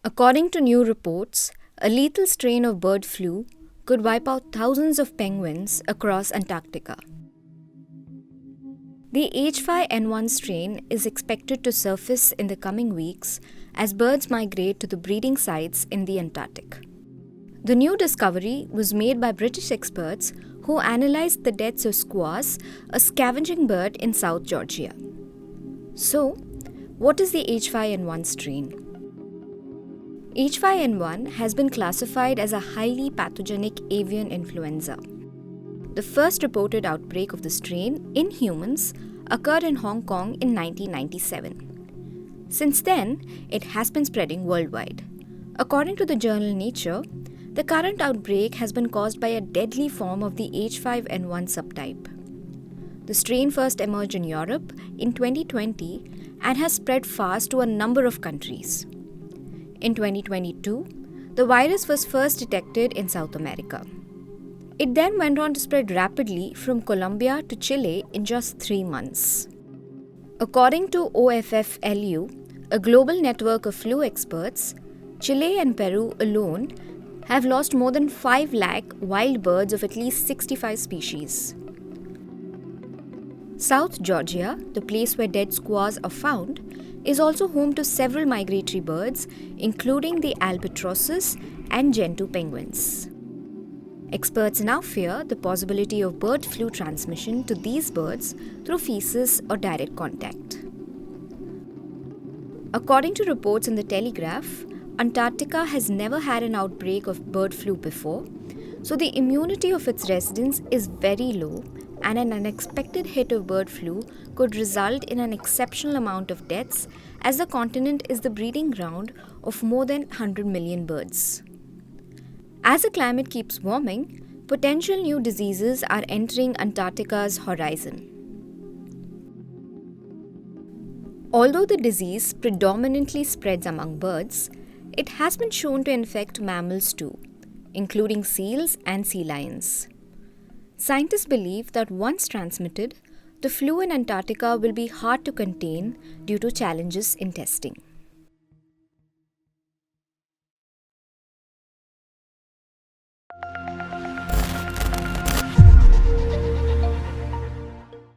According to new reports, a lethal strain of bird flu could wipe out thousands of penguins across Antarctica. The H5N1 strain is expected to surface in the coming weeks as birds migrate to the breeding sites in the Antarctic. The new discovery was made by British experts who analysed the deaths of skuas, a scavenging bird in South Georgia. So, what is the H5N1 strain? H5N1 has been classified as a highly pathogenic avian influenza. The first reported outbreak of the strain in humans occurred in Hong Kong in 1997. Since then, it has been spreading worldwide. According to the journal Nature, the current outbreak has been caused by a deadly form of the H5N1 subtype. The strain first emerged in Europe in 2020 and has spread fast to a number of countries. In 2022, the virus was first detected in South America. It then went on to spread rapidly from Colombia to Chile in just 3 months. According to OFFLU, a global network of flu experts, Chile and Peru alone have lost more than 5 lakh wild birds of at least 65 species. South Georgia, the place where dead skuas are found, is also home to several migratory birds, including the albatrosses and gentoo penguins. Experts now fear the possibility of bird flu transmission to these birds through feces or direct contact. According to reports in the Telegraph, Antarctica has never had an outbreak of bird flu before, so the immunity of its residents is very low, and an unexpected hit of bird flu could result in an exceptional amount of deaths, as the continent is the breeding ground of more than 100 million birds. As the climate keeps warming, potential new diseases are entering Antarctica's horizon. Although the disease predominantly spreads among birds, it has been shown to infect mammals too, including seals and sea lions. Scientists believe that once transmitted, the flu in Antarctica will be hard to contain due to challenges in testing.